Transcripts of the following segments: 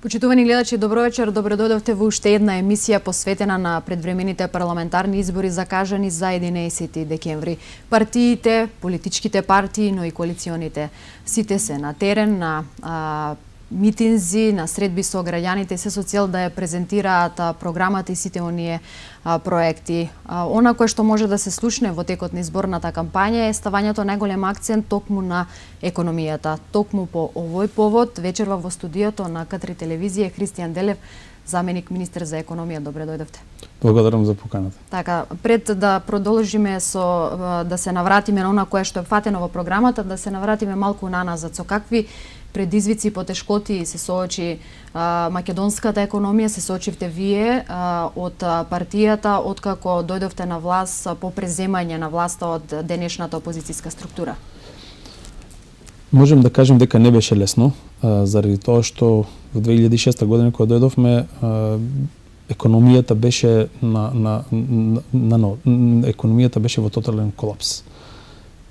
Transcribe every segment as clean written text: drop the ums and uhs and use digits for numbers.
Почитувани гледачи, добро вечер. Добро дојдовте во уште една емисија посветена на предвремените парламентарни избори закажани за 11 декември. Партиите, политичките партии, но и коалиционите, сите се на терен, на митинзи, на средби со граѓаните, се со цел да ја презентираат програмата и сите оние проекти. Она кое што може да се слушне во текот на изборната кампања е ставањето најголем акцент токму на економијата. Токму по овој повод, вечерва во студиото на К3 телевизија Христијан Делев, заменик министер за економија. Добре дојдовте. Благодарам за поканата. Така, пред да продолжиме со да се навратиме на она кое што е фатено во програмата, да се навратиме малку наназад. Со какви предизвици и потешкоти се соочи македонската економија, се соочивте вие од партијата откако дојдовте на власт по преземање на власта од денешната опозицијска структура? Можем да кажем дека не беше лесно, заради тоа што во 2006 година кога дојдовме, економијата беше економијата беше во тотален колапс.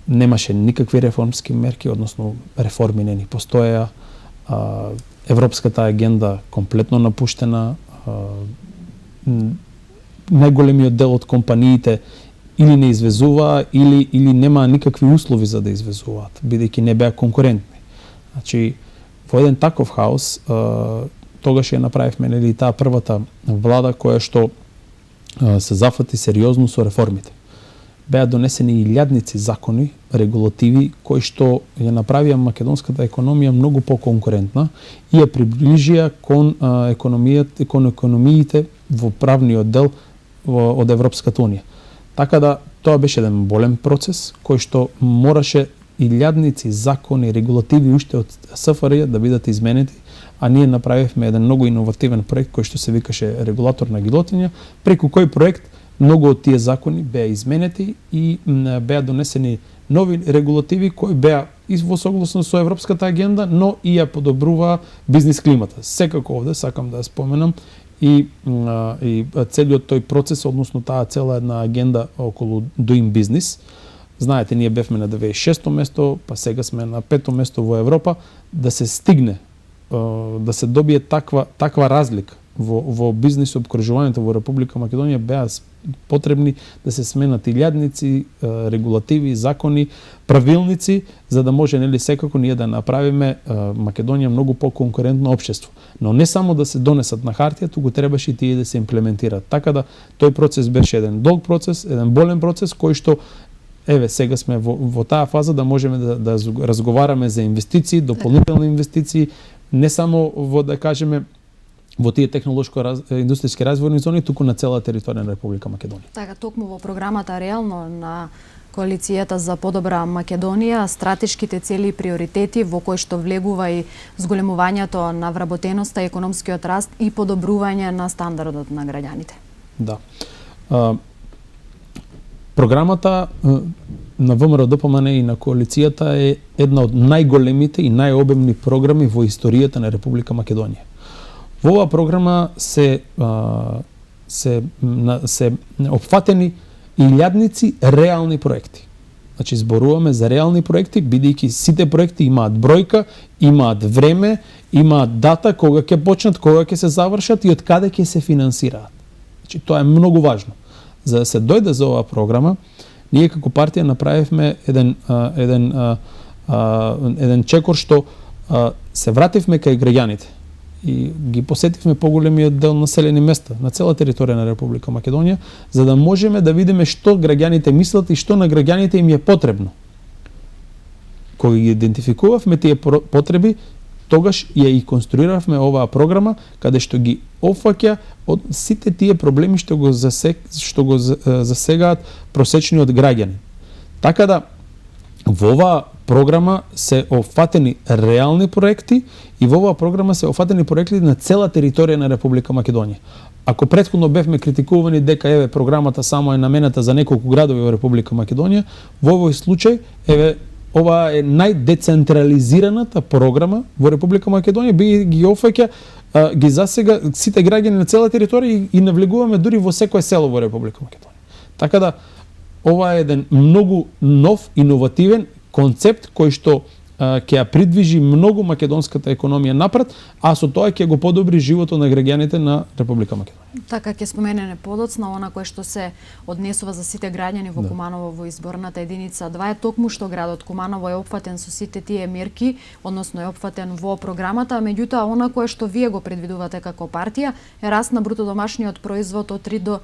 Немаше никакви реформски мерки, односно реформи не ни постоеа. Европската агенда комплетно напуштена. Најголемиот дел од компаниите или не извезуваа, или немаа никакви услови за да извезуваат, бидејќи не беа конкурентни. Значи, во еден таков хаос, тогаш ја направивме таа првата влада која што се зафати сериозно со реформите. Беа донесени илјадници закони, регулативи, кои што ја направија македонската економија многу поконкурентна и ја приближија кон економиите во правниот дел од Европската унија. Така да, тоа беше еден болен процес, кој што мораше илјадници закони, регулативи уште од СФРЈ да бидат изменети, а ние направивме еден многу иновативен проект кој што се викаше регулаторна гилотиња, преку кој проект многу од тие закони беа изменети и беа донесени нови регулативи кои беа и во согласно со европската агенда, но и ја подобруваа бизнис климата. Секако овде сакам да споменам и целиот тој процес, односно таа цела една агенда околу doing business. Знаете, ние бевме на 96-то место, па сега сме на 5-то место во Европа, да се стигне, да се добие таква разлика во бизнис обкружувањето во Република Македонија, беа потребни да се сменат илјадници регулативи, закони, правилници, за да може секако ние да направиме Македонија многу поконкурентно општество. Но не само да се донесат на хартија, туку требаше и тие да се имплементираат. Така да тој процес беше еден долг процес, еден болен процес кој што сега сме во таа фаза да можеме да разговараме за инвестиции, дополнителни инвестиции, не само во да кажеме во тие технолошко-индустријски развојни зони, туку на цела територија на Република Македонија. Така, токму во програмата реално на Коалицијата за подобра Македонија, стратешките цели и приоритети во кои што влегува и зголемувањето на вработеноста, економскиот раст и подобрување на стандардот на граѓаните. Да. Програмата на ВМРО-ДПМН и на Коалицијата е една од најголемите и најобемни програми во историјата на Република Македонија. Во оваа програма се опфатени илјадници реални проекти. Значи, зборуваме за реални проекти, бидејќи сите проекти имаат бројка, имаат време, имаат дата, кога ќе почнат, кога ќе се завршат и од каде ќе се финансираат. Значи, тоа е многу важно. За да се дојде за оваа програма, ние како партија направивме еден чекор што се вративме кај граѓаните и ги посетивме поголемиот дел населени места на цела територија на Република Македонија, за да можеме да видиме што граѓаните мислат и што на граѓаните им е потребно. Кога ги идентификувавме тие потреби, тогаш ја и конструиравме оваа програма, каде што ги опфаќа од сите тие проблеми што го засегаат просечниот граѓанин. Така да, во оваа програма се опфатени реални проекти и во оваа програма се опфатени проекти на цела територија на Република Македонија. Ако претходно бевме критикувани дека програмата само е намената за неколку градови во Република Македонија, во овој случај ова е најдецентрализираната програма во Република Македонија, би ги опфаќа, ги засега сите граѓани на цела територија и навлегуваме дури во секое село во Република Македонија. Така да, ова е еден многу нов, иновативен концепт кој што ќе ја придвижи многу македонската економија напред, а со тоа ќе го подобри животот на граѓаните на Република Македонија. Така ќе споменеме подоцна она кое што се однесува за сите граѓани во Куманово во изборната единица 2 е токму што градот Куманово е опфатен со сите тие мерки, односно е опфатен во програмата, меѓутоа она кое што вие го предвидувате како партија е раст на бруто домашниот производ од 3 до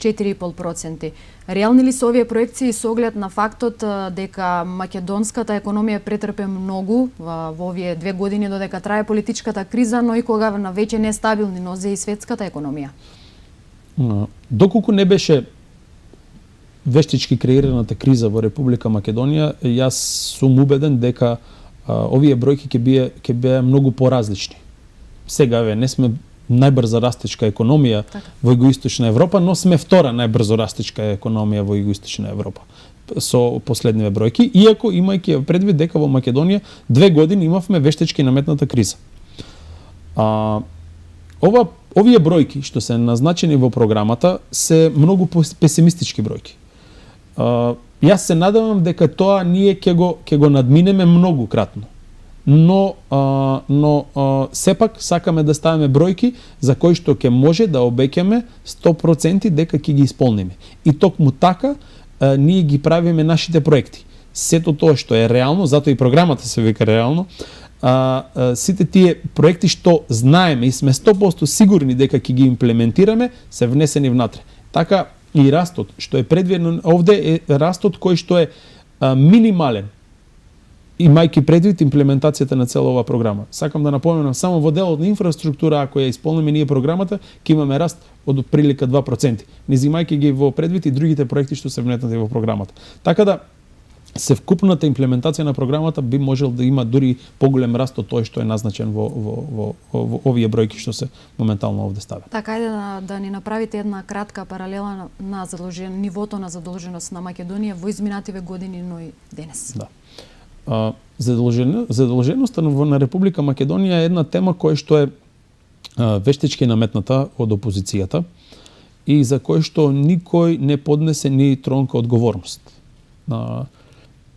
4,5%. Реални ли се овие проекции со оглед на фактот дека македонската економија претрпе многу во овие 2 години додека трае политичката криза, но и кога на веќе нестабилни нозе и светската економија? Доколку не беше вештички креираната криза во Република Македонија, јас сум убеден дека овие бројки ќе беа многу поразлични. Сега не сме најбрзо растечка економија во Југоисточна Европа, но сме втора најбрзо растечка економија во Југоисточна Европа со последниве бројки, иако имајќи предвид дека во Македонија 2 години имавме вештечки наметната криза. Овие бројки што се назначени во програмата се многу песимистички бројки. Јас се надевам дека тоа ние ќе го надминеме многу кратно. Но сепак сакаме да ставиме бројки за кои што ќе може да обеќаме 100% дека ќе ги исполниме. И токму така ние ги правиме нашите проекти. Сето тоа што е реално, затоа и програмата се вика реално, сите тие проекти што знаеме и сме 100% сигурни дека ќе ги имплементираме, се внесени внатре. Така и растот што е предвиден овде е растот кој што е минимален, имајќи предвид имплементацијата на цела оваа програма. Сакам да напоменам само во делот на инфраструктура, ако ја исполниме ние програмата, ќе имаме раст од прилика 2%, не земајќи ги во предвид и другите проекти што се внетнати во програмата. Така да севкупната имплементација на програмата би можел да има дури поголем раст од тоа што е назначен во овие бројки што се моментално овде стават. Така да ни направите една кратка паралела на нивото на задолженост на Македонија во изминативе години, но и денес. Да. Задолженоста на Република Македонија е една тема која што е вештички наметната од опозицијата и за кој што никој не поднесе ни тронка одговорност.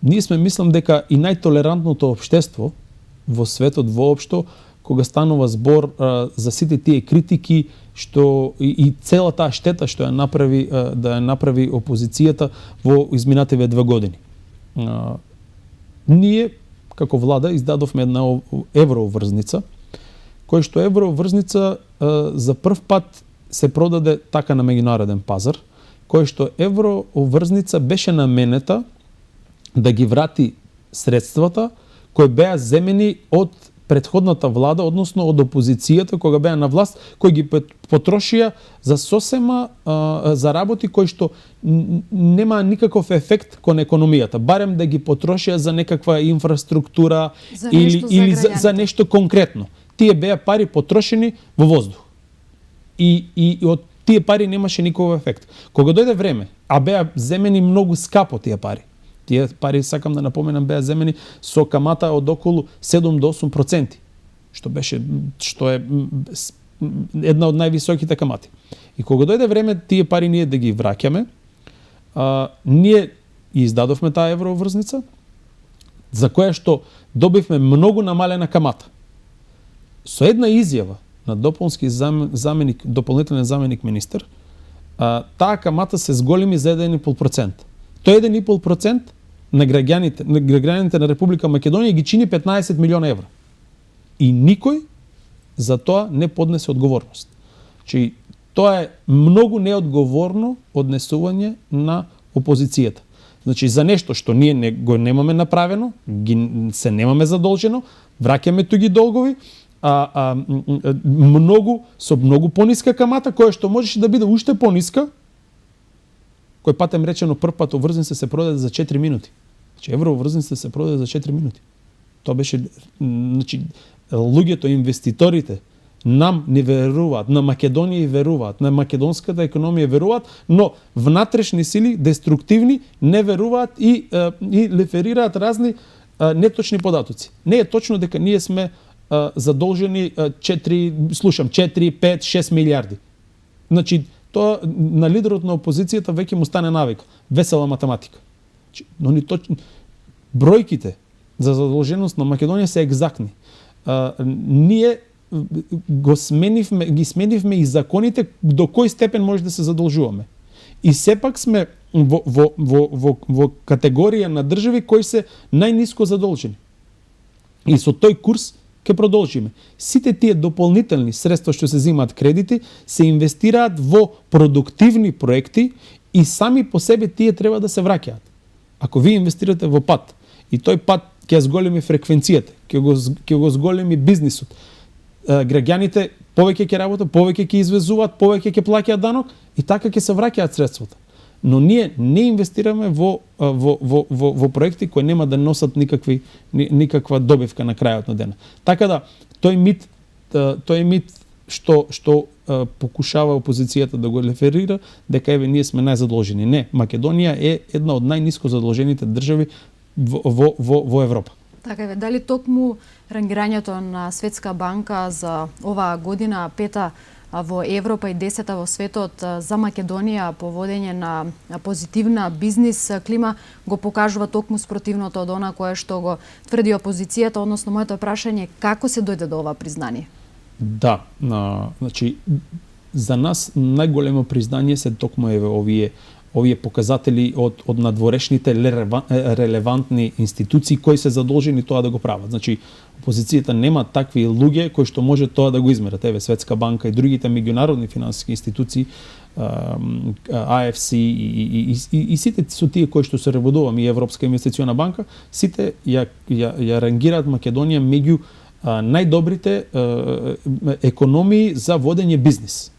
Ние сме, мислам, дека и најтолерантното општество во светот воопшто, кога станува збор за сите тие критики што и цела таа штета што ја направи опозицијата во изминативе 2 години. Ние, како влада, издадовме една евроврзница, кој што евроврзница за прв пат се продаде така на меѓународен пазар, кој што евроврзница беше наменета да ги врати средствата кои беа земени од претходната влада, односно од опозицијата кога беа на власт, кои ги потрошија за сосема за работи кои што нема никаков ефект кон економијата, барем да ги потрошија за некаква инфраструктура или за нешто конкретно. Тие беа пари потрошени во воздух. И од тие пари немаше никаков ефект. Кога дојде време, а беа земени многу скапо тие пари, сакам да напоменам, беа земени со камата од околу 7 до 8%, што е една од највисоките камати. И кога дојде време тие пари ние да ги враќаме, ние издадовме таа евроврзница, за која што добивме многу намалена камата. Со една изјава на дополнителен заменик министер, таа камата се зголеми за 1,5%. Тој 1,5% на граѓаните на Република Македонија ги чини 15 милиона евра. И никој за тоа не поднесе одговорност. Значи, тоа е многу неодговорно однесување на опозицијата. Значи, за нешто што ние го немаме направено, се немаме задолжено, враќаме туги долгови, со многу пониска камата, која што можеше да биде уште пониска, кој патем речено првпат врзница се продаде за 4 минути. Значи, евроврзница се продаде за 4 минути. Тоа беше, значи, луѓето, инвеститорите, нам не веруваат, на Македонија веруваат, на македонската економија веруваат, но внатрешни сили, деструктивни, не веруваат и реферираат разни неточни податоци. Не е точно дека ние сме задолжени 4, 5, 6 милиарди. Значи, тоа на лидерот на опозицијата веќе му стане навик. Весела математика. Но ни точно бројките за задолженост на Македонија се екзактни. Ние ги сменивме и законите до кој степен може да се задолжуваме. И сепак сме во категорија на држави кои се најниско задолжени. И со тој курс ќе продолжиме. Сите тие дополнителни средства што се земаат кредити се инвестираат во продуктивни проекти и сами по себе тие треба да се враќаат. Ако ви инвестирате во пат и тој пат ќе зголеми фреквенцијата, ќе го зголеми бизнисот, граѓаните повеќе ќе работат, повеќе ќе извезуваат, повеќе ќе плаќаат данок и така ќе се враќаат средствата. Но ние не инвестираме во проекти кои нема да носат никаква добивка на крајот на денот. Така да тој мит што покушава опозицијата да го реферира дека еве ние сме најзадолжени. Не, Македонија е една од најниско задолжените држави во Европа. Така е, дали токму рангирањето на Светска банка за оваа година, 5-та во Европа и 10-та во светот за Македонија по водење на позитивна бизнис клима го покажува токму спротивното од она кое што го тврди опозицијата, односно моето прашање како се дојде до ова признание? Да, значи за нас најголемо признание се токму еве овие показатели од надворешните релевантни институции кои се задолжени тоа да го прават. Значи, опозицијата нема такви луѓе кои што може тоа да го измерат. Еве, Светска банка и другите меѓународни финансиски институции, AFC и сите со тие кои што се работуваме и Европска инвестициона банка, сите ја рангираат Македонија меѓу најдобрите економии за водење бизнис.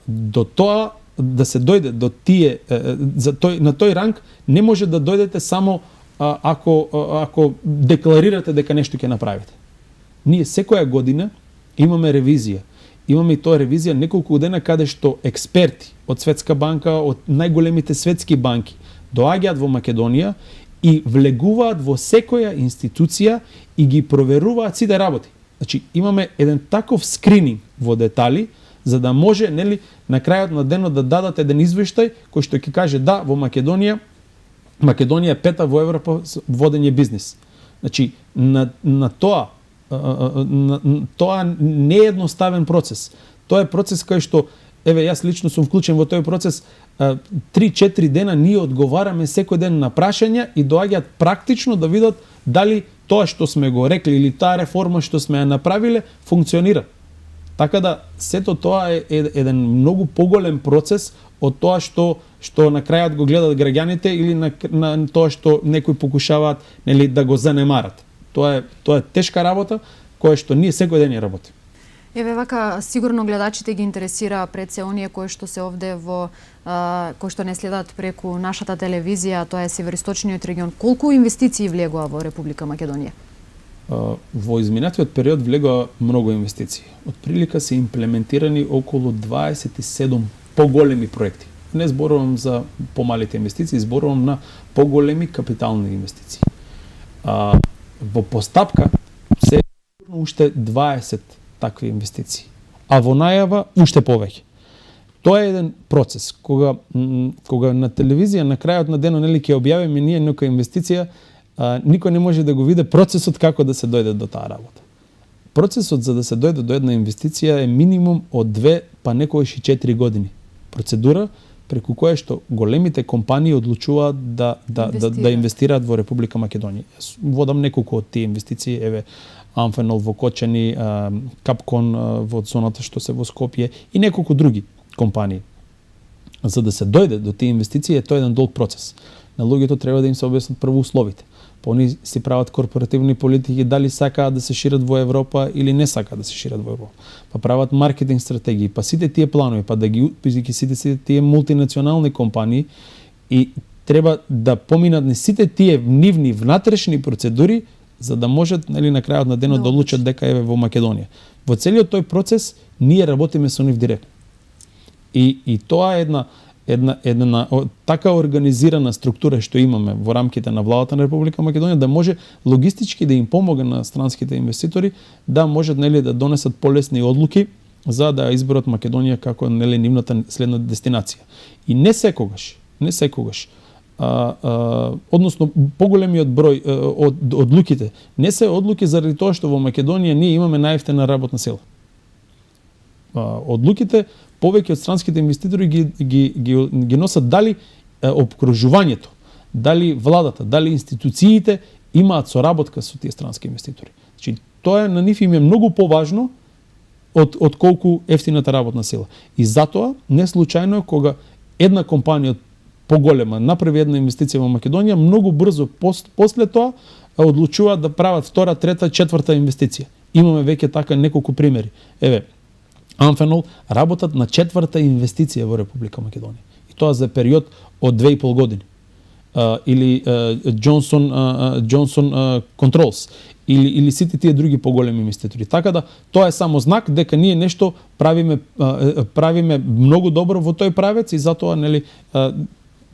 До тоа да се дојде до тие на тој ранг не може да дојдете само ако декларирате дека нешто ќе направите. Ние секоја година имаме ревизија. Имаме и тоа ревизија неколку дена каде што експерти од Светска банка, од најголемите светски банки доаѓаат во Македонија и влегуваат во секоја институција и ги проверуваат сите работи. Значи имаме еден таков скрининг во детали за да може, нели, на крајот на денот да дадат еден извештај кој што ќе каже да, во Македонија е 5-та во Европа водење бизнис. Значи, тоа не е едноставен процес. Тоа е процес кај што, еве, јас лично сум вклучен во тој процес, 3-4 дена ние одговараме секој ден на прашања и доаѓаат практично да видат дали тоа што сме го рекли или таа реформа што сме ја направиле функционира. Така да сето тоа е еден многу поголем процес од тоа што на крајот го гледат граѓаните или на тоа што некои покушаваат, нели, да го занемарат. Тоа е тешка работа која што ние секој ден ја работиме. Еве вака сигурно гледачите ги интересира пред се оние кои што се овде кои што не следат преку нашата телевизија, тоа е североисточниот регион. Колку инвестиции влегува во Република Македонија? Во изминатиот период влегува многу инвестиции. Отприлика се имплементирани околу 27 поголеми проекти. Не зборувам за помалите инвестиции, зборувам на поголеми капитални инвестиции. Во постапка се уште 20 такви инвестиции, а во најава уште повеќе. Тоа е еден процес кога на телевизија на крајот на денот, нели, ќе објавиме ние нека инвестиција, никој не може да го види процесот како да се дојде до таа работа. Процесот за да се дојде до една инвестиција е минимум од 2 па некогаш и 4 години. Процедура преку која што големите компании одлучуваат да инвестираат во Република Македонија. Јас водам неколку од тие инвестиции, еве Амфенол во Кочани, Капкон во зоната што се во Скопје и неколку други компании. За да се дојде до тие инвестиции е тоа еден долг процес. На луѓето треба да им се објаснат прво условите. Па они си прават корпоративни политики дали сакаат да се шират во Европа или не сакаат да се шират во Европа. Па прават маркетинг стратегии, па сите тие планови, па да ги сите тие мултинационални компании и треба да поминат не сите тие нивни внатрешни процедури за да можат, нели, на крајот на денот да одлучат дека еве во Македонија. Во целиот тој процес ние работиме со нив директно. И тоа е една така организирана структура што имаме во рамките на владата на Република Македонија да може логистички да им помогне на странските инвеститори да можат, нели, да донесат полесни одлуки за да изберат Македонија како, нели, нивната следна дестинација. И не секогаш односно поголемиот број од одлуките не се одлуки заради тоа што во Македонија ние имаме најевтина работна сила. Одлуките повеќе од странските инвеститори ги носат дали обкружувањето, дали владата, дали институциите имаат соработка со тие странски инвеститори. Значи тоа на нив им е многу поважно од колку ефтината работна сила. И затоа не случајно кога една компанија поголема направи една инвестиција во Македонија, многу брзо после тоа одлучуваат да прават втора, трета, четврта инвестиција. Имаме веќе така неколку примери. Еве, Амфенол работат на четврта инвестиција во Република Македонија. И тоа за период од 2,5 години. Или Johnson Controls или сите тие други поголеми инвеститори. Така да тоа е само знак дека ние нешто правиме многу добро во тој правец и затоа нели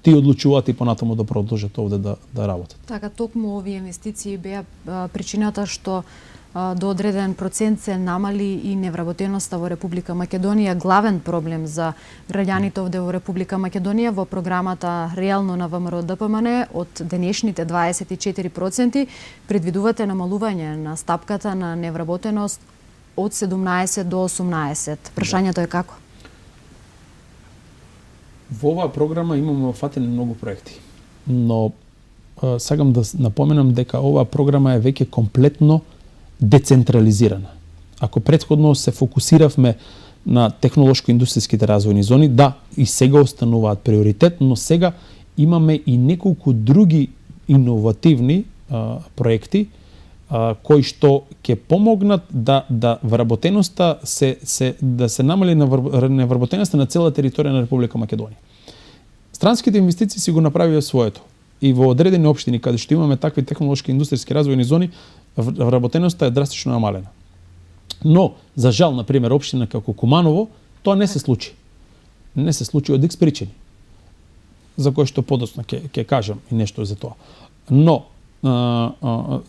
ти одлучуваат и понатаму да продолжат овде да работат. Така, токму овие инвестиции беа причината што до одреден процент се намали и невработеноста во Република Македонија. Главен проблем за граѓаните овде во Република Македонија во програмата реално на ВМРО ДПМН од денешните 24% предвидувате намалување на стапката на невработеност од 17 до 18. Прашањето е како? Во оваа програма имаме офатени многу проекти, но сакам да напоменам дека оваа програма е веќе комплетно децентрализирана. Ако претходно се фокусиравме на технолошко-индустријските развојни зони, да, и сега остануваат приоритет, но сега имаме и неколку други иновативни проекти кои што ќе помогнат да вработеноста да се намали на вработеноста на цела територија на Република Македонија. Странските инвестиции си го направија своето. И во одредени општини каде што имаме такви технолошки индустријски развојни зони, вработеноста е драстично намалена. Но, за жал, на пример, општина како Куманово, тоа не се случи. Не се случи од X причини, за кои што подоцна ќе кажам и нешто за тоа. Но,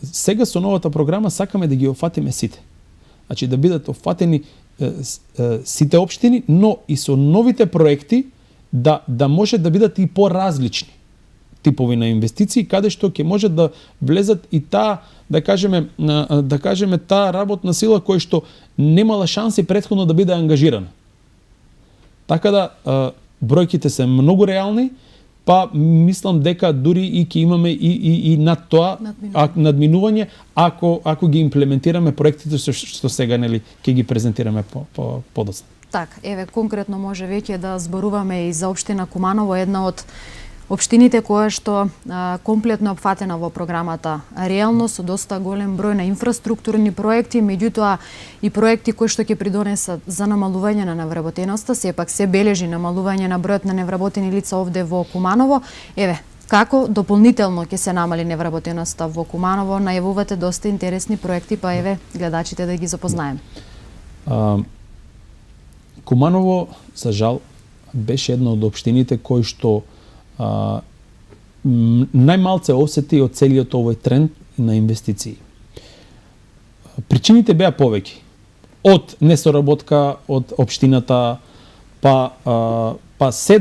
сега со новата програма сакаме да ги офатиме сите. Значи да бидат офатени сите општини, но и со новите проекти да може да бидат и поразлични типови на инвестиции, каде што ќе може да влезат и таа, да кажеме таа работна сила која што немала шанси претходно да биде ангажирана. Така да бројките се многу реални, па мислам дека дури и ќе имаме и над тоа надминување ако ги имплементираме проектите што сега нели ќе ги презентираме подоцна. Така, еве конкретно може веќе да зборуваме и за општина Куманово, една од општините која што комплетно е опфатена во програмата реално со доста голем број на инфраструктурни проекти, меѓутоа и проекти кои што ќе придонесат за намалување на невработеноста, сепак се бележи намалување на бројот на невработени лица овде во Куманово. Еве, како дополнително ќе се намали невработеноста во Куманово? Најавувате доста интересни проекти, па еве гледачите да ги запознаеме. Куманово, за жал, беше една од општините кои што најмалце осети од целиот овој тренд на инвестиции. Причините беа повеќе. Од несоработка од општината, па се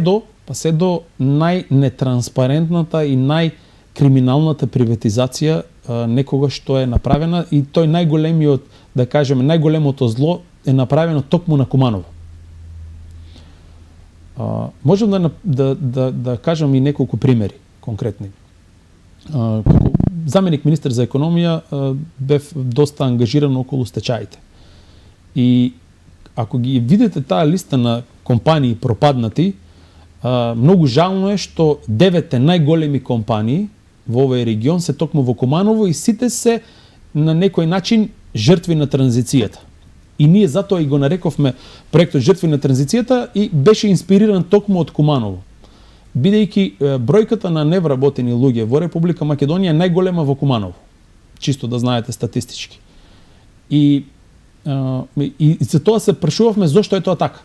до најнетранспарентната и најкриминалната приватизација некогаш што е направена, и тој најголемиот, да кажеме, најголемото зло е направено токму на Куманово. Можам да кажам и неколку примери конкретни. Како заменик министер за економија бев доста ангажиран околу стечаите. И ако ги видите таа листа на компании пропаднати, многу жално е што 9 најголеми компании во овој регион се токму во Куманово и сите се на некој начин жртви на транзицијата. И ние затоа и го нарековме проектот Жртви на транзицијата и беше инспириран токму од Куманово. Бидејќи бројката на невработени луѓе во Република Македонија е најголема во Куманово. Чисто да знаете статистички. И за тоа се прашувавме зошто е тоа така.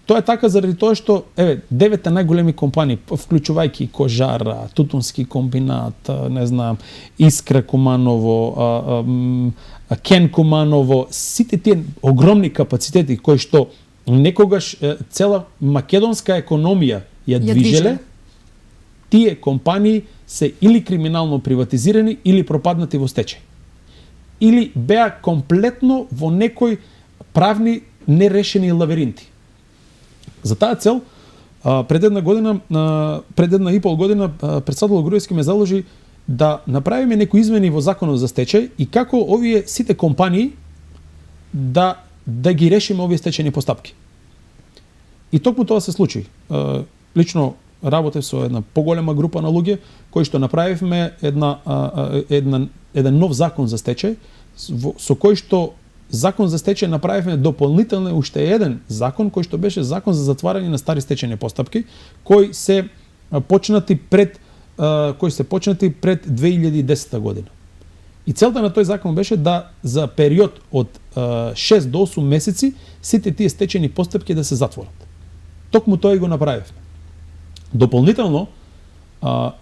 Тоа е така заради тоа што 9 најголеми компании, вклучувајќи Кожара, Тутунски комбинат, не знам, Искра Куманово, Кен Куманово, сите тие огромни капацитети кои што некогаш цела македонска економија ја движеле, тие компании се или криминално приватизирани или пропаднати во стечај. Или беа комплетно во некои правни нерешени лавиринти. За таа цел, пред една и пол година, председател Груевски ме заложи да направиме некои измени во законот за стечај и како овие сите компании да ги решиме овие стечајни постапки. И токму тоа се случи. Лично работев со една поголема група на луѓе кои што направивме еден нов закон за стечај, со кој што закон за стечај направивме дополнително уште еден закон кој што беше закон за затварање на стари стечајни постапки кои се почнати пред 2010 година. И целта на тој закон беше да за период од 6 до 8 месеци сите тие стечајни постапки да се затворат. Токму тоа и го направивме. Дополнително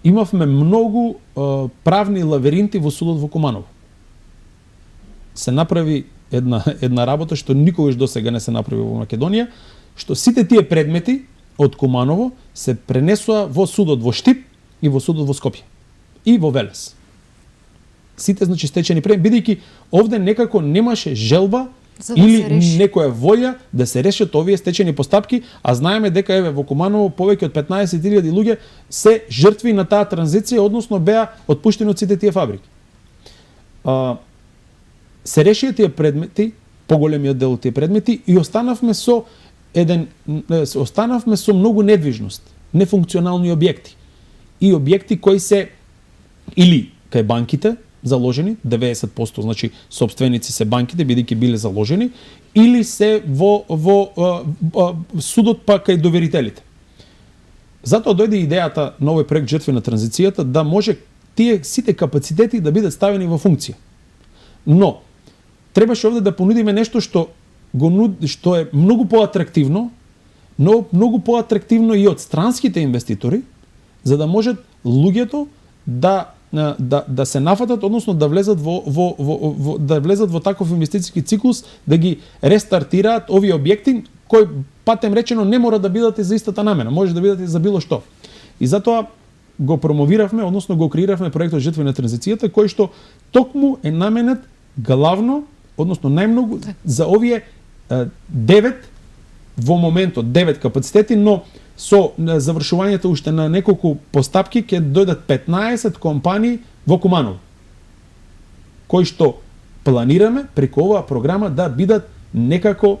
имавме многу правни лавиринти во судот во Куманово. Се направи една работа што никогаш досега не се направи во Македонија, што сите тие предмети од Куманово се пренесоа во судот во Штип и во судот во Скопје и во Велес. Сите стечајни предмети, бидејќи овде некако немаше желба или некоја волја да се решат овие стечајни постапки, а знаеме дека во Куманово повеќе од 15.000 луѓе се жртви на таа транзиција, односно беа отпуштени од сите тие фабрики. Се решија тие предмети, поголемиот дел од тие предмети и останавме со многу недвижност, нефункционални објекти и објекти кои се или кај банките заложени, 90% значи собственици се банките бидејќи биле заложени, или се во судот па кај доверителите. Затоа дојде идејата на овој проект Жртви на транзицијата да може тие сите капацитети да бидат ставени во функција. Но требаше овде да понудиме нешто што е многу поатрактивно, но многу поатрактивно и од странските инвеститори, за да можат луѓето да се нафатат, односно да влезат во таков инвестициски циклус, да ги рестартираат овие објекти кои патем речено не мора да бидат и за истата намена, може да бидат и за било што. И затоа го промовиравме, односно го креиравме проектот Жртви на транзицијата, кој што токму е наменет главно, односно најмногу за овие 9 во моментот 9 капацитети, но со завршувањето уште на неколку постапки ќе дојдат 15 компании во Куманово, кои што планираме преку оваа програма да бидат некако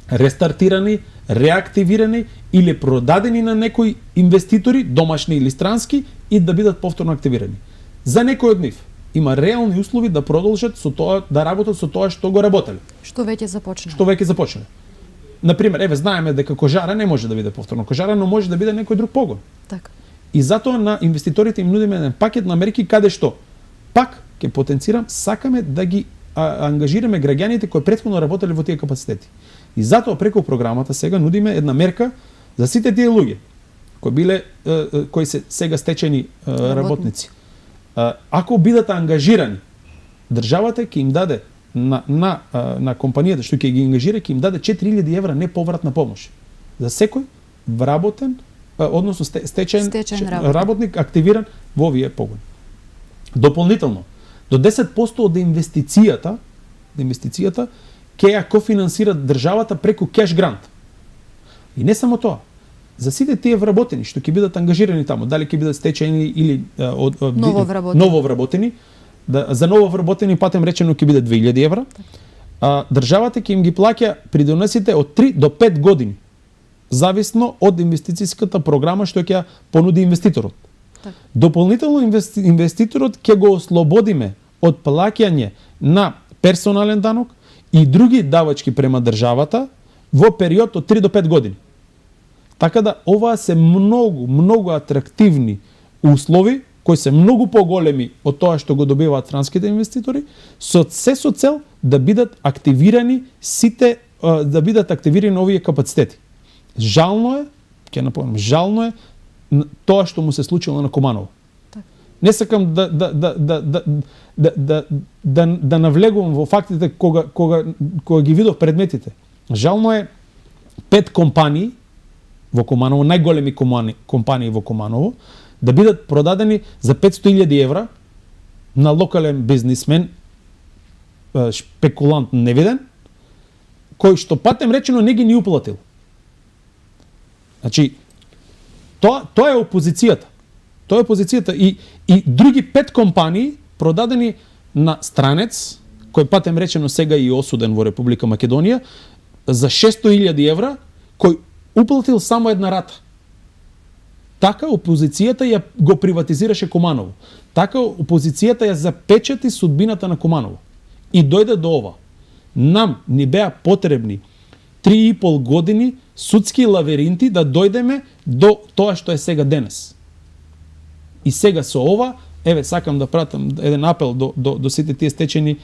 рестартирани, реактивирани или продадени на некои инвеститори, домашни или странски, и да бидат повторно активирани. За некој од нив има реални услови да продолжат со тоа, да работат со тоа што го работеле. Што веќе започнале. Например, знаеме дека Кожара не може да биде повторно Кожара, но може да биде некој друг погон. Така. И затоа на инвеститорите им нудиме еден пакет на мерки каде што пак ќе потенцирам, сакаме да ги ангажираме граѓаните кои претходно работеле во тие капацитети. И затоа преку програмата сега нудиме една мерка за сите тие луѓе кои се сега стечени работници. Ако бидат ангажирани, државата ќе им даде на компанијата што ќе ги ангажира, ќе им даде 4000 евра неповратна помош за секој вработен, односно стечен работник активиран во овие погони. Дополнително, до 10% од инвестицијата ќе ја кофинансира државата преку кеш грант. И не само тоа. За сите тие вработени што ќе бидат ангажирани таму, дали ќе бидат стечени или нововработени, за нововработени патем речено ќе биде 2000 евра, државата ќе им ги плаќа придонесите од 3 до 5 години, зависно од инвестицијската програма што ќе понуди инвеститорот. Так. Дополнително инвеститорот ќе го ослободиме од плаќање на персонален данок и други давачки према државата во период од 3 до 5 години. Така да оваа се многу атрактивни услови кои се многу поголеми од тоа што го добиваат странските инвеститори, со цел да бидат активирани овие капацитети. Жално е тоа што му се случило на Куманово. Так. Не сакам да навлегувам во фактите кога ги видов предметите. Жално е 5 компании во Куманово, најголеми компании во Куманово, да бидат продадени за 500.000 евра на локален бизнисмен, шпекулант невиден, кој што патем речено не ги ни уплатил. Значи, тоа е опозицијата. Тоа е опозицијата и други 5 компании продадени на странец, кој патем речено сега и осуден во Република Македонија, за 600.000 евра, кој уплатил само една рата. Така опозицијата ја го приватизираше Куманово. Така опозицијата ја запечати судбината на Куманово. И дојде до ова. Нам ни беа потребни 3,5 години судски лавиринти да дојдеме до тоа што е сега денес. И сега со ова, еве сакам да пратам еден апел до сите тие стечени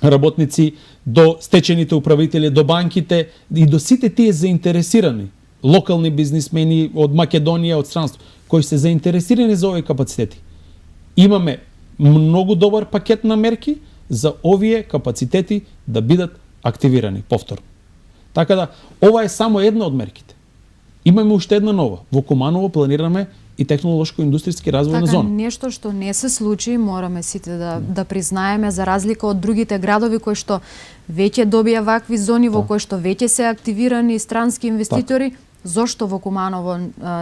работници, до стечените управители, до банките и до сите тие заинтересирани локални бизнисмени од Македонија, од странство, кои се заинтересирани за овие капацитети. Имаме многу добар пакет на мерки за овие капацитети да бидат активирани повторно. Така да, ова е само една од мерките. Имаме уште една нова. Во Куманово планираме и технолошко-индустријски развојна така, зона. Нешто што не се случи, мораме сите да признаеме, за разлика од другите градови кои што веќе добија вакви зони, во кои што веќе се активирани странски инвеститори. Зошто во Куманово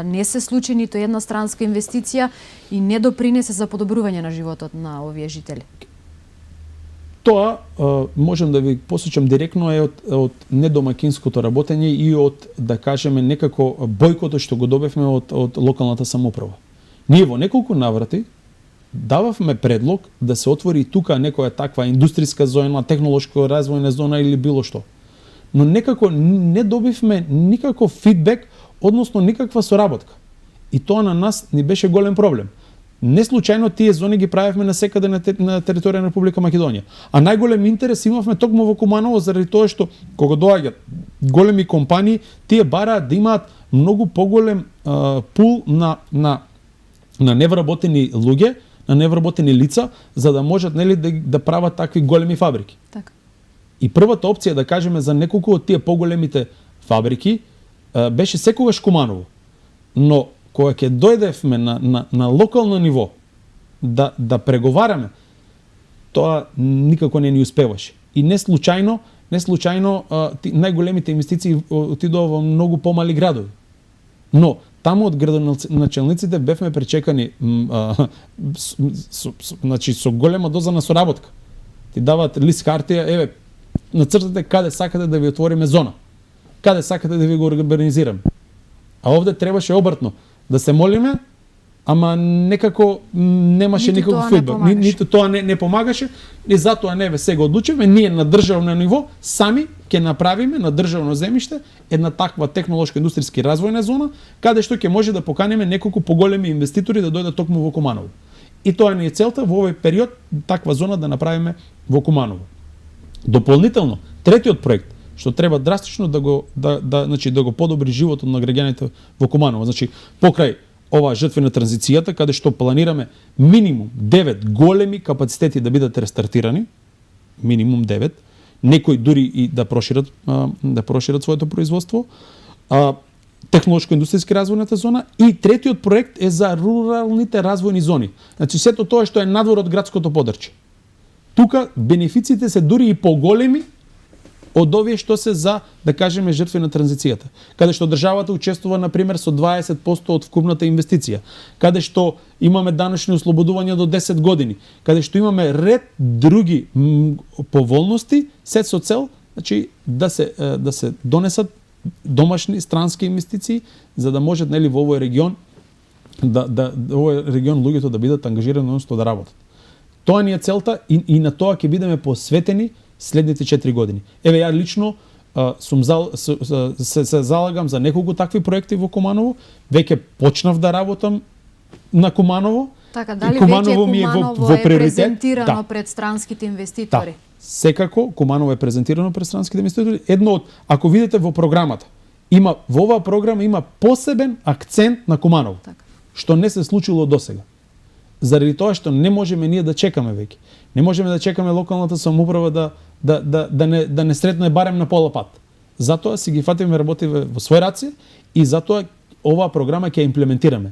не се случи нито една странска инвестиција и не допринесе за подобрување на животот на овие жители? Тоа можем да ви посочам директно е од недомакинското работење и од, да кажеме, некако бојкотот што го добевме од локалната самоуправа. Ние во неколку наврати дававме предлог да се отвори тука некоја таква индустријска зона, технолошко развојна зона или било што. Но некако не добивме никаков фидбек, односно никаква соработка. И тоа на нас ни беше голем проблем. Не случајно тие зони ги правевме насекаде на територија на Република Македонија. А најголем интерес имавме токму во Куманово заради тоа што кога доаѓаат големи компании, тие бараат да имаат многу поголем пул на невработени луѓе, на невработени лица, за да можат, нели, да прават такви големи фабрики. Така. И првата опција, да кажеме, за неколку од тие поголемите фабрики беше секогаш Куманово. Но кога ќе дојдевме на локално ниво да преговараме, тоа никако не ни успеваше. И не случајно најголемите инвестиции отидоа во многу помали градови. Но таму од градоначалниците бевме пречекани значи со голема доза на соработка. Ти даваат лист хартија, еве, нацртате каде сакате да ви отвориме зона. Каде сакате да ви го урбанизираме. А овде требаше обртно да се молиме, ама некако немаше никаков фидбек. Ниту тоа не помагаше, и затоа неве сега одлучивме ние на државно ниво сами ќе направиме на државно земјиште една таква технолошко-индустријски развојна зона, каде што ќе може да поканеме неколку поголеми инвеститори да дојдат токму во Куманово. И тоа ни е целта во овој период таква зона да направиме во Куманово. Дополнително, третиот проект што треба драстично да го подобри животот на граѓаните во Куманово. Значи, покрај оваа жртвена транзицијата, каде што планираме минимум 9 големи капацитети да бидат рестартирани, минимум 9, некои дури и да прошират своето производство, технолошко-индустријски развојната зона, и третиот проект е за руралните развојни зони. Значи, сето тоа што е надвор од градското подрче. Тука бенефициите се дури и поголеми од овие што се за, да кажеме, жртви на транзицијата. Каде што државата учествува, например, со 20% од вкупната инвестиција. Каде што имаме даночни ослободувања до 10 години. Каде што имаме ред други поволности, се со цел, значи, да се донесат домашни странски инвестиции, за да можат, нели, во овој регион овој регион луѓето да бидат ангажирани, односно да работат. Тоа ни е целта и на тоа ќе бидеме посветени следните 4 години. Еве, ја лично се залагам за неколку такви проекти во Куманово. Веќе почнав да работам на Куманово. Така, дали Куманово ми е во презентирано пред странските инвеститори? Да, секако Куманово е презентирано пред странските инвеститори. Едно од, ако видите во програмата, во оваа програма има посебен акцент на Куманово, така, што не се случило досега. Заради тоа што не можеме ние да чекаме веќе. Не можеме да чекаме локалната самоуправа да не сретне барем на пола пат. Затоа си ги фатиме работи во свој раци и затоа оваа програма ќе ја имплементираме.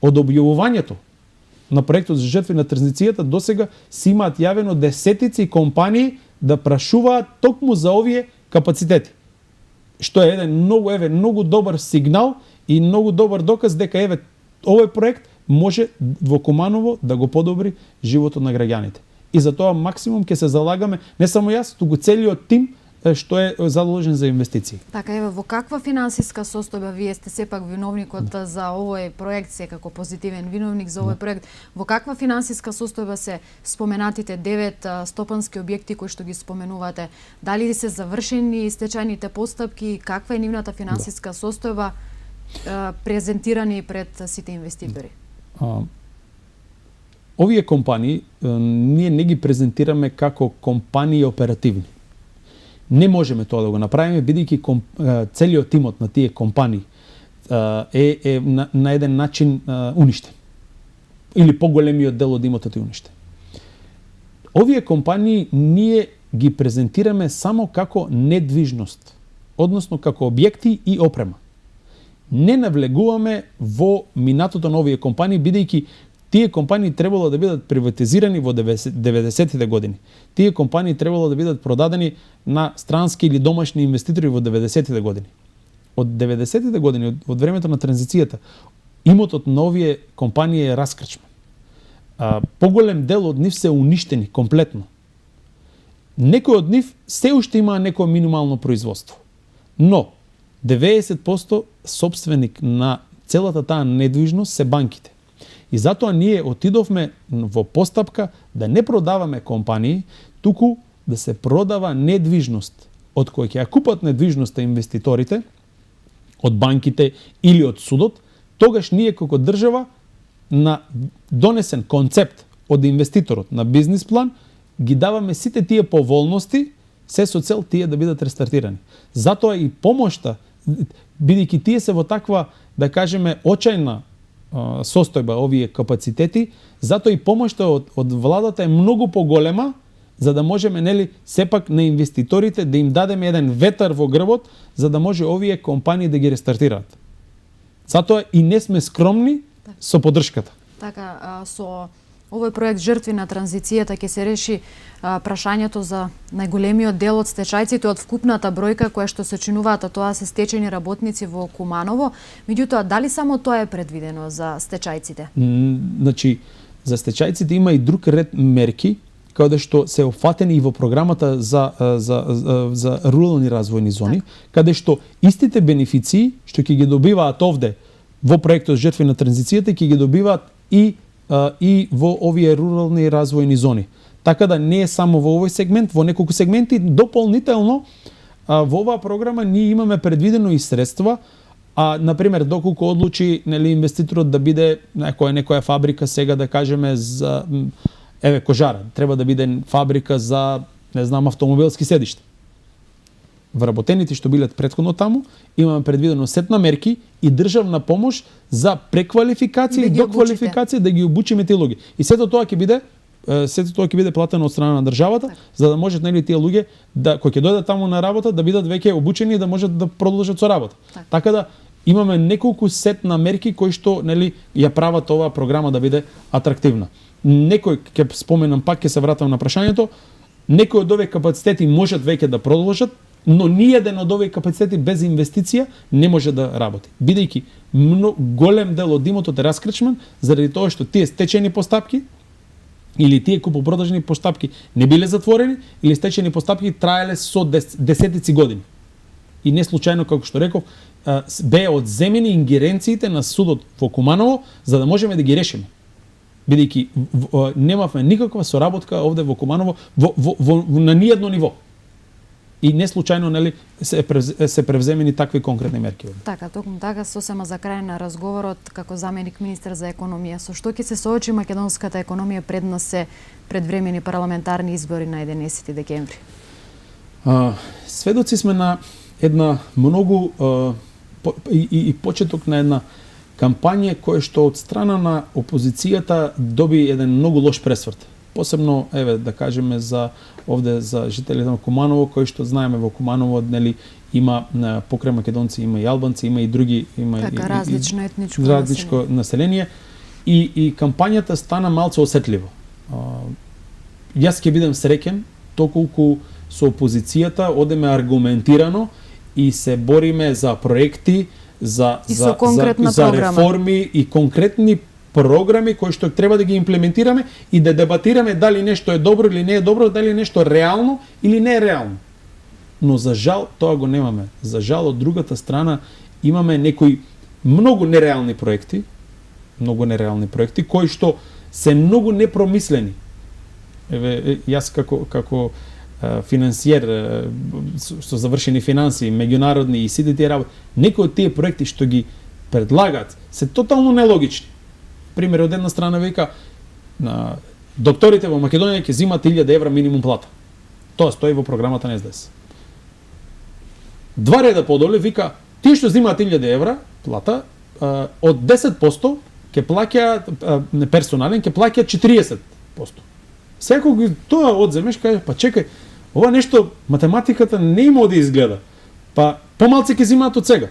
Од објавувањето на проектот за жртви на транзицијата досега се имаат јавено десетици компании да прашуваат токму за овие капацитети. Што е еден многу добар сигнал и многу добар доказ дека овој проект може во Куманово да го подобри животот на граѓаните. И за тоа максимум ќе се залагаме, не само јас, туку целиот тим што е задолжен за инвестиции. Така, во каква финансиска состојба вие сте сепак виновникот за овој проект, секако позитивен виновник за овој проект, во каква финансиска состојба се споменатите 9 стопански објекти кои што ги споменувате? Дали се завршени стечајните постапки, каква е нивната финансиска состојба презентирани пред сите инвеститори? Овие компании ние не ги презентираме како компании оперативни. Не можеме тоа да го направиме, бидејќи целиот тимот на тие компании е на еден начин уништен. Или поголемиот дел од имотот е уништен. Овие компании ние ги презентираме само како недвижност, односно како објекти и опрема. Не навлегуваме во минатото на овие компании, бидејќи тие компании требало да бидат приватизирани во 90-тите години. Тие компании требало да бидат продадени на странски или домашни инвеститори во 90-тите години. Од 90-тите години, од времето на транзицијата, имотот на овие компании е раскрчман. Поголем дел од нив се уништени комплетно. Некои од нив се уште имаа некое минимално производство. Но 90% собственик на целата таа недвижност се банките. И затоа ние отидовме во постапка да не продаваме компании, туку да се продава недвижност, од која ќе ја купат недвижноста инвеститорите, од банките или од судот, тогаш ние како држава на донесен концепт од инвеститорот на бизнис план, ги даваме сите тие поволности, се со цел тие да бидат рестартирани. Затоа и помошта, бидејќи тие се во таква, да кажеме, очајна состојба овие капацитети, затоа и помошта од владата е многу поголема, за да можеме сепак на инвеститорите да им дадеме еден ветар во грбот, за да може овие компании да ги рестартираат. Затоа и не сме скромни со поддршката. Така, со овој проект жртви на транзицијата ќе се реши прашањето за најголемиот дел од стечајците од вкупната бројка која што се чинуваат, а тоа се стечени работници во Куманово. Меѓутоа, дали само тоа е предвидено за стечајците? Значи, за стечајците има и друг ред мерки каде што се опфатени и во програмата за рурални развојни зони, каде што истите бенефиции што ќе ги добиваат овде во проектот жртви на транзицијата ќе ги добиваат и во овие рурални развојни зони. Така да не е само во овој сегмент, во неколку сегменти дополнително во оваа програма ние имаме предвидено и средства, например доколку одлучи инвеститорот да биде некоја фабрика сега да кажеме за кожара, треба да биде фабрика за автомобилски седишта. Вработените што билат претходно таму, имаме предвидено сет на мерки и државна помош за преквалификација и доквалификација да ги обучиме тие луѓе. И сето тоа ќе биде платено од страна на државата, за да можат тие луѓе кои ќе дојдат таму на работа да бидат веќе обучени и да можат да продолжат со работа. Така да имаме неколку сет на мерки кои што ја прават оваа програма да биде атрактивна. Некој ќе споменам пак, ќе се вратам на прашањето, некои од овие капацитети можат веќе да продолжат, но ниеден од овие капацитети без инвестиција не може да работи. Бидејќи голем дел од имотот е раскрчман заради тоа што тие стечени постапки или тие купопродажни постапки не биле затворени или стечени постапки траеле со десетици години. И не случајно, како што реков, беа одземени ингеренциите на судот во Куманово за да можеме да ги решиме. Бидејќи немавме никаква соработка овде во Куманово на ниедно ниво. И не случајно се превземени такви конкретни мерки. Така, токму така, сосема за крај на разговорот, како заменик министер за економија, со што ќе се соочи македонската економија пред нас се предвремени парламентарни избори на 11 декември? Сведоци сме на една многу и почеток на една кампања која што од страна на опозицијата доби еден многу лош пресврт. посебно еве да кажеме за овде за жителите на Куманово, кои што знаеме во Куманово нели има покрај македонци има и албанци, има и други, има така, различно етничко население и кампањата стана малце осетлива. Јас ќе бидам среќен токолку со опозицијата одеме аргументирано и се бориме за проекти, за реформи и конкретни програми кои што треба да ги имплементираме и да дебатираме дали нешто е добро или не е добро, дали нешто е реално или не е реално. Но за жал тоа го немаме. За жал од другата страна имаме некои многу нереални проекти кои што се многу непромислени. Еве јас како финансиер со завршени финанси, меѓународни и сите тие работи, некои од тие проекти што ги предлагаат се тотално нелогични. Пример, од една страна вика на докторите во Македонија ќе земат 1000 евра минимум плата. Тоа стои во програмата на СДС. Два реда подоле вика тие што земаат 1000 евра плата од 10% ќе плаќаат персонален, ќе плаќаат 40%. Секој тоа одземеш, каже, па чекај, ова нешто, математиката не има да изгледа. Па помалце ќе земаат од сега.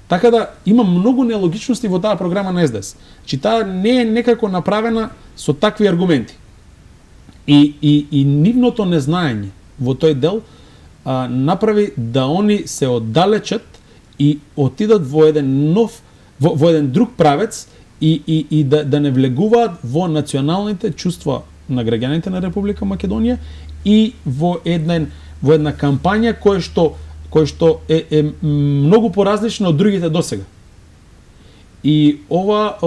Така да има многу нелогичности во таа програма на СДС. Значи таа не е некако направена со такви аргументи. И нивното незнаење во тој дел направи да они се оддалечат и отидат во еден нов, во еден друг правец и да не влегуваат во националните чувства на граѓаните на Република Македонија и во една кампања кој што е многу поразлична од другите досега. И ова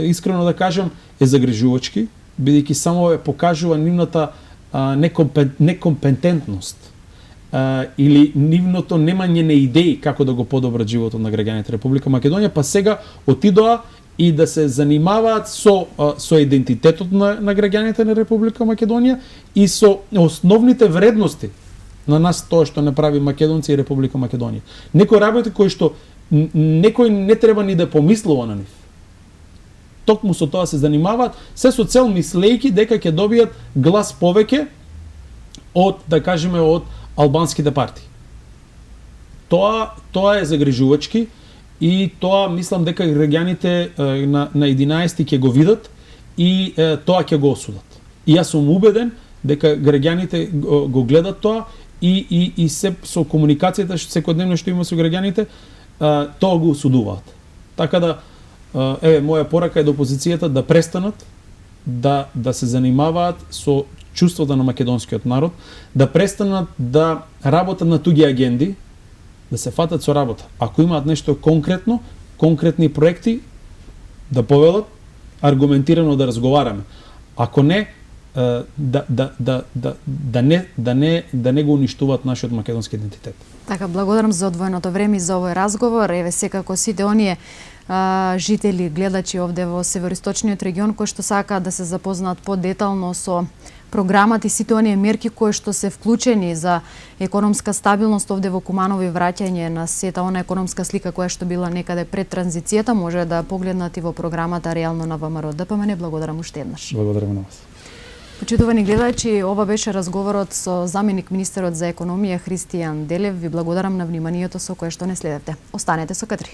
искрено да кажам е загрижувачки, бидејќи само покажува нивната некомпетентност или нивното немање на идеи како да го подобрат животот на граѓаните Република Македонија, па сега отидоа и да се занимаваат со идентитетот на граѓаните на Република Македонија и со основните вредности на нас тоа што направи македонци и Република Македонија. Некои работи кои што некој не треба ни да помислува на нив. Токму со тоа се занимаваат, се со цел мислејќи дека ќе добијат глас повеќе од, да кажеме, од албанските партии. Тоа е загрижувачки и тоа мислам дека граѓаните на 11 ќе го видат и тоа ќе го осудат. И јас сум убеден дека граѓаните го гледат тоа и се со комуникацијата секојдневно што има со граѓаните, тоа го осудуваат. Така да еве моја порака е до опозицијата да престанат да се занимаваат со чувството на македонскиот народ, да престанат да работат на туѓи агенди, да се фатат со работа. Ако имаат нешто конкретно, конкретни проекти, да повелат, аргументирано да разговараме. Ако не, да не го уништуваат нашиот македонски идентитет. Така, благодарам за одвоеното време и за овој разговор. Еве секако сите оние жители, гледачи овде во североисточниот регион кои што сакаат да се запознаат подетално со програмата и сите оние мерки кои што се вклучени за економска стабилност овде во Куманово и враќање на сета она економска слика која што била некаде пред транзицијата, може да погледнат и во програмата реално на ВМРО ДПМН. Благодарам уште еднаш. Благодарам на вас. Почитувани гледачи, ова беше разговорот со заменик министерот за економија Христијан Делев. Ви благодарам на вниманието со кое што не следевте. Останете со К3.